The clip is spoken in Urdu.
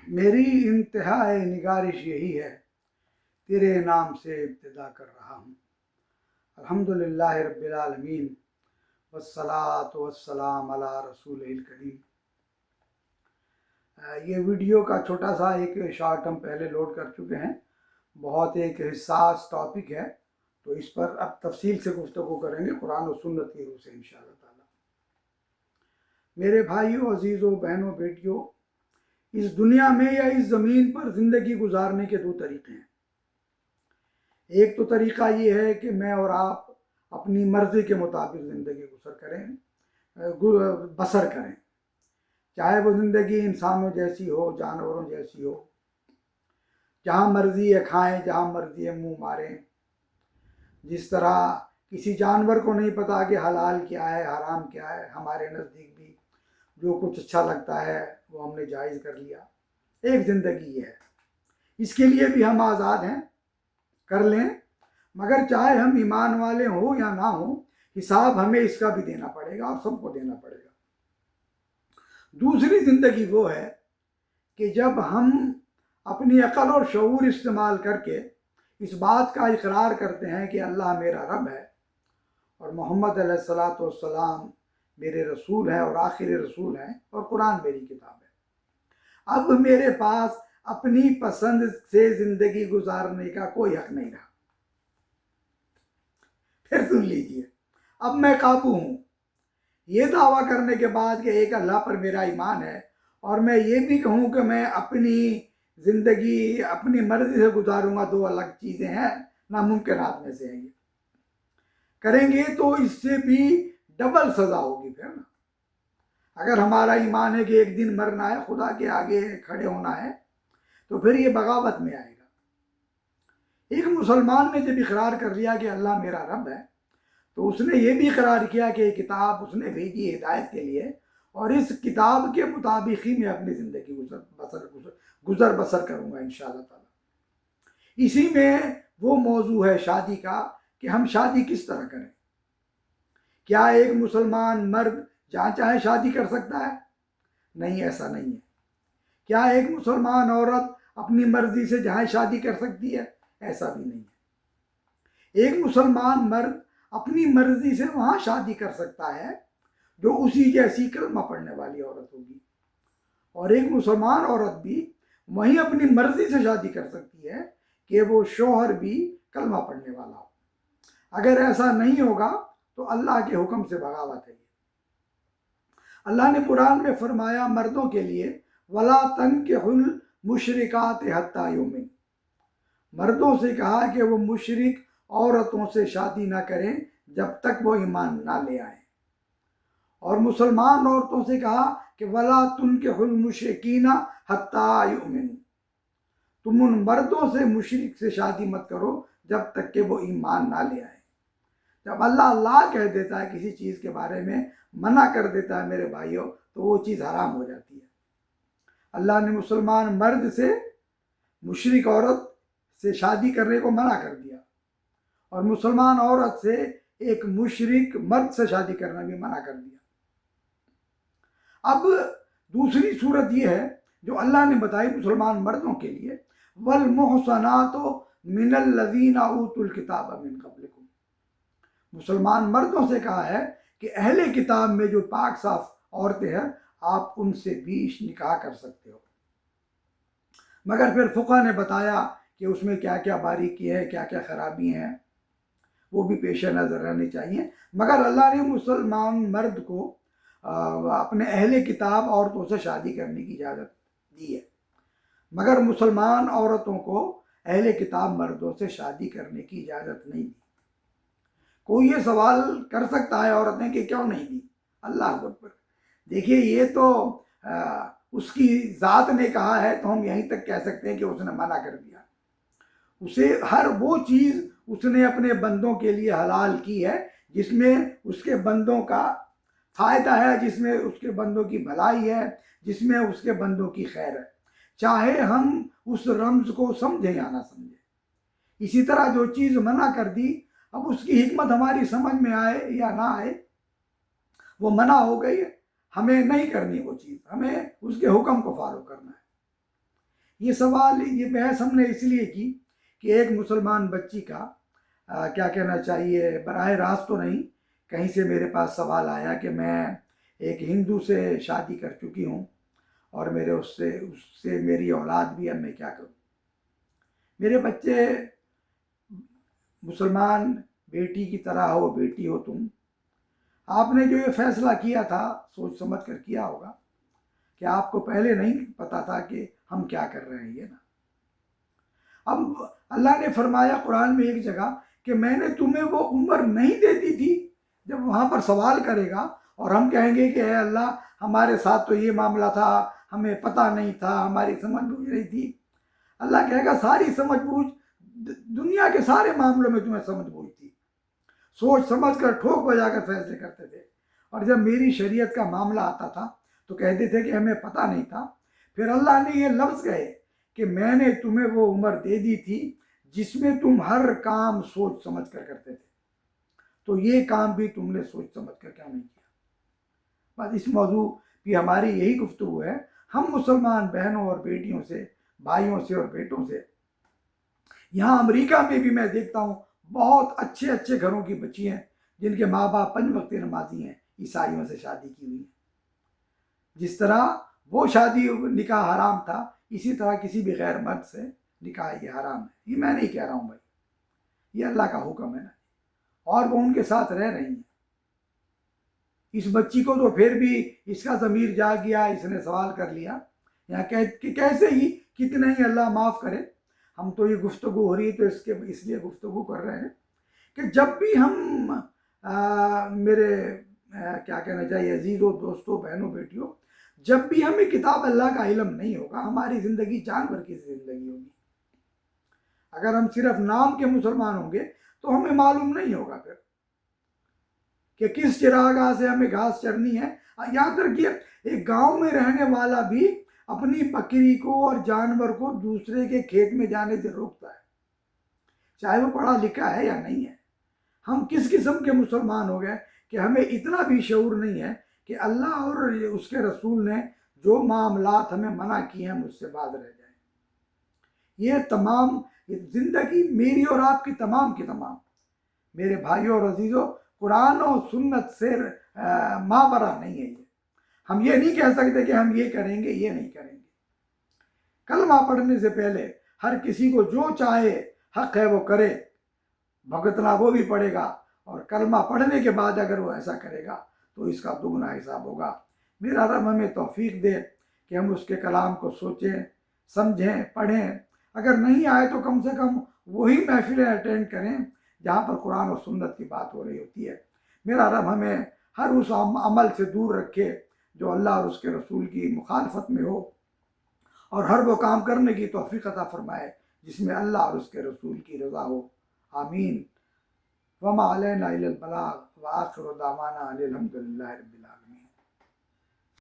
میری انتہائی نگارش یہی ہے، تیرے نام سے ابتدا کر رہا ہوں۔ الحمدللہ رب العالمین، والصلاة والسلام علی رسول الکریم۔ یہ ویڈیو کا چھوٹا سا ایک شارٹ ہم پہلے لوڈ کر چکے ہیں، بہت ایک حساس ٹاپک ہے، تو اس پر اب تفصیل سے گفتگو کریں گے قرآن و سنت کی روح سے انشاءاللہ تعالی۔ میرے بھائیوں، عزیزوں، بہنوں، بیٹیوں، اس دنیا میں یا اس زمین پر زندگی گزارنے کے دو طریقے ہیں۔ ایک تو طریقہ یہ ہے کہ میں اور آپ اپنی مرضی کے مطابق زندگی بسر کریں، چاہے وہ زندگی انسانوں جیسی ہو، جانوروں جیسی ہو، جہاں مرضی ہے کھائیں، جہاں مرضی ہے منہ ماریں۔ جس طرح کسی جانور کو نہیں پتا کہ حلال کیا ہے حرام کیا ہے، ہمارے نزدیک بھی جو کچھ اچھا لگتا ہے وہ ہم نے جائز کر لیا۔ ایک زندگی یہ ہے، اس کے لیے بھی ہم آزاد ہیں، کر لیں، مگر چاہے ہم ایمان والے ہوں یا نہ ہوں، حساب ہمیں اس کا بھی دینا پڑے گا اور سب کو دینا پڑے گا۔ دوسری زندگی وہ ہے کہ جب ہم اپنی عقل اور شعور استعمال کر کے اس بات کا اقرار کرتے ہیں کہ اللہ میرا رب ہے اور محمد علیہ الصلاۃ والسلام میرے رسول ہیں اور آخری رسول ہیں اور قرآن میری کتاب ہے۔ اب میرے پاس اپنی پسند سے زندگی گزارنے کا کوئی حق نہیں رہا۔ پھر سن لیجئے، اب میں قابو ہوں۔ یہ دعویٰ کرنے کے بعد کہ ایک اللہ پر میرا ایمان ہے اور میں یہ بھی کہوں کہ میں اپنی زندگی اپنی مرضی سے گزاروں گا، دو الگ چیزیں ہیں، ناممکنات میں سے ہیں۔ یہ کریں گے تو اس سے بھی ڈبل سزا ہوگی پھر نا۔ اگر ہمارا ایمان ہے کہ ایک دن مرنا ہے، خدا کے آگے کھڑے ہونا ہے، تو پھر یہ بغاوت میں آئے گا۔ ایک مسلمان نے جب اقرار کر لیا کہ اللہ میرا رب ہے، تو اس نے یہ بھی اقرار کیا کہ کتاب اس نے بھیجی ہدایت کے لیے، اور اس کتاب کے مطابق ہی میں اپنی زندگی گزر بسر کروں گا انشاءاللہ تعالی۔ اسی میں وہ موضوع ہے شادی کا کہ ہم شادی کس طرح کریں۔ کیا ایک مسلمان مرد جہاں چاہے شادی کر سکتا ہے؟ نہیں، ایسا نہیں ہے۔ کیا ایک مسلمان عورت اپنی مرضی سے جہاں شادی کر سکتی ہے؟ ایسا بھی نہیں ہے۔ ایک مسلمان مرد اپنی مرضی سے وہاں شادی کر سکتا ہے جو اسی جیسی کلمہ پڑھنے والی عورت ہوگی، اور ایک مسلمان عورت بھی وہیں اپنی مرضی سے شادی کر سکتی ہے کہ وہ شوہر بھی کلمہ پڑھنے والا ہو۔ اگر ایسا نہیں ہوگا تو اللہ کے حکم سے بغاوت ہے۔ اللہ نے قرآن میں فرمایا مردوں کے لیے وَلَا تَنْكِحُوا الْمُشْرِكَاتِ حَتَّى يُؤْمِنْ، مردوں سے کہا کہ وہ مشرک عورتوں سے شادی نہ کریں جب تک وہ ایمان نہ لے آئیں، اور مسلمان عورتوں سے کہا کہ وَلَا تُنْكِحُوا الْمُشْرِكِينَ حَتَّى يُؤْمِنُوا، تم ان مردوں سے مشرک سے شادی مت کرو جب تک کہ وہ ایمان نہ لے آئیں۔ جب اللہ کہہ دیتا ہے کسی چیز کے بارے میں، منع کر دیتا ہے میرے بھائیوں، تو وہ چیز حرام ہو جاتی ہے۔ اللہ نے مسلمان مرد سے مشرک عورت سے شادی کرنے کو منع کر دیا، اور مسلمان عورت سے ایک مشرک مرد سے شادی کرنا بھی منع کر دیا۔ اب دوسری صورت یہ ہے جو اللہ نے بتائی مسلمان مردوں کے لیے، وَالْمُحْصَنَاتُ مِنَ الَّذِينَ أُوتُوا الْكِتَابَ مِنْ قَبْلِكُمْ، مسلمان مردوں سے کہا ہے کہ اہل کتاب میں جو پاک صاف عورتیں ہیں آپ ان سے بھی نکاح کر سکتے ہو، مگر پھر فقہ نے بتایا کہ اس میں کیا کیا باریکی ہے، کیا کیا خرابی ہیں، وہ بھی پیش نظر رہنی چاہیے۔ مگر اللہ نے مسلمان مرد کو اپنے اہل کتاب عورتوں سے شادی کرنے کی اجازت دی ہے، مگر مسلمان عورتوں کو اہل کتاب مردوں سے شادی کرنے کی اجازت نہیں دی۔ کوئی یہ سوال کر سکتا ہے عورتیں کہ کیوں نہیں دی؟ اللہ اکبر! دیکھیے، یہ تو اس کی ذات نے کہا ہے تو ہم یہیں تک کہہ سکتے ہیں کہ اس نے منع کر دیا۔ اسے ہر وہ چیز اس نے اپنے بندوں کے لیے حلال کی ہے جس میں اس کے بندوں کا فائدہ ہے، جس میں اس کے بندوں کی بھلائی ہے، جس میں اس کے بندوں کی خیر ہے، چاہے ہم اس رمز کو سمجھیں یا نہ سمجھیں۔ اسی طرح جو چیز منع کر دی، اب اس کی حکمت ہماری سمجھ میں آئے یا نہ آئے، وہ منع ہو گئی ہے، ہمیں نہیں کرنی وہ چیز، ہمیں اس کے حکم کو فالو کرنا ہے۔ یہ سوال، یہ بحث ہم نے اس لیے کی کہ ایک مسلمان بچی کا کیا کہنا چاہیے، براہ راست تو نہیں، کہیں سے میرے پاس سوال آیا کہ میں ایک ہندو سے شادی کر چکی ہوں اور میرے اس سے میری اولاد بھی ہے، میں کیا کروں؟ میرے بچے مسلمان بیٹی کی طرح ہو، بیٹی ہو تم، آپ نے جو یہ فیصلہ کیا تھا سوچ سمجھ کر کیا ہوگا کہ آپ کو پہلے نہیں پتا تھا کہ ہم کیا کر رہے ہیں یہ نا۔ اب اللہ نے فرمایا قرآن میں ایک جگہ کہ میں نے تمہیں وہ عمر نہیں دیتی تھی، جب وہاں پر سوال کرے گا اور ہم کہیں گے کہ اے اللہ ہمارے ساتھ تو یہ معاملہ تھا، ہمیں پتہ نہیں تھا، ہماری سمجھ بوجھ نہیں تھی، اللہ کہے گا ساری سمجھ بوجھ، دنیا کے سارے معاملوں میں تمہیں سمجھ بوجھ تھی، سوچ سمجھ کر ٹھوک بجا کر فیصلے کرتے تھے، اور جب میری شریعت کا معاملہ آتا تھا تو کہتے تھے کہ ہمیں پتہ نہیں تھا۔ پھر اللہ نے یہ لفظ کہے کہ میں نے تمہیں وہ عمر دے دی تھی جس میں تم ہر کام سوچ سمجھ کر کرتے تھے، تو یہ کام بھی تم نے سوچ سمجھ کر کیا نہیں کیا۔ بس اس موضوع کی ہماری یہی گفتگو ہے۔ ہم مسلمان بہنوں اور بیٹیوں سے، بھائیوں سے اور بیٹوں سے، یہاں امریکہ میں بھی میں دیکھتا ہوں بہت اچھے اچھے گھروں کی بچی ہیں جن کے ماں باپ 5 وقت نمازی ہیں، عیسائیوں سے شادی کی ہوئی ہے۔ جس طرح وہ شادی نکاح حرام تھا، اسی طرح کسی بھی غیر مرد سے نکاح یہ حرام ہے۔ یہ میں نہیں کہہ رہا ہوں بھائی، یہ اللہ کا حکم ہے نا، اور وہ ان کے ساتھ رہ رہی ہیں۔ اس بچی کو تو پھر بھی اس کا ضمیر جاگ گیا، اس نے سوال کر لیا یا کہ کیسے ہی، کتنے ہی اللہ معاف کرے، ہم تو یہ گفتگو ہو رہی ہے تو اس لیے گفتگو کر رہے ہیں کہ جب بھی ہم میرے کیا کہنا چاہیے عزیزوں، دوستوں، بہنوں، بیٹیوں، جب بھی ہمیں کتاب اللہ کا علم نہیں ہوگا، ہماری زندگی جانور کی زندگی ہوگی۔ اگر ہم صرف نام کے مسلمان ہوں گے تو ہمیں معلوم نہیں ہوگا پھر کہ کس چراگاہ سے ہمیں گھاس چرنی ہے۔ یاد رکھیے، ایک گاؤں میں رہنے والا بھی اپنی بکری کو اور جانور کو دوسرے کے کھیت میں جانے سے روکتا ہے، چاہے وہ پڑھا لکھا ہے یا نہیں ہے۔ ہم کس قسم کے مسلمان ہو گئے کہ ہمیں اتنا بھی شعور نہیں ہے کہ اللہ اور اس کے رسول نے جو معاملات ہمیں منع کیے ہیں مجھ سے باز رہ جائیں۔ یہ تمام زندگی میری اور آپ کی تمام میرے بھائیوں اور عزیزوں، قرآن و سنت سے ماورا نہیں ہے یہ۔ ہم یہ نہیں کہہ سکتے کہ ہم یہ کریں گے، یہ نہیں کریں گے۔ کلمہ پڑھنے سے پہلے ہر کسی کو جو چاہے حق ہے وہ کرے، بھگتنا وہ بھی پڑے گا، اور کلمہ پڑھنے کے بعد اگر وہ ایسا کرے گا تو اس کا دگنا حساب ہوگا۔ میرا رب ہمیں توفیق دے کہ ہم اس کے کلام کو سوچیں، سمجھیں، پڑھیں۔ اگر نہیں آئے تو کم سے کم وہی محفلیں اٹینڈ کریں جہاں پر قرآن و سنت کی بات ہو رہی ہوتی ہے۔ میرا رب ہمیں ہر اس عمل سے دور رکھے جو اللہ اور اس کے رسول کی مخالفت میں ہو، اور ہر وہ کام کرنے کی توفیق عطا فرمائے جس میں اللہ اور اس کے رسول کی رضا ہو۔ آمین۔ وما علینا الا البلاغ وآخر دعوانا ان الحمد للہ رب العالمین۔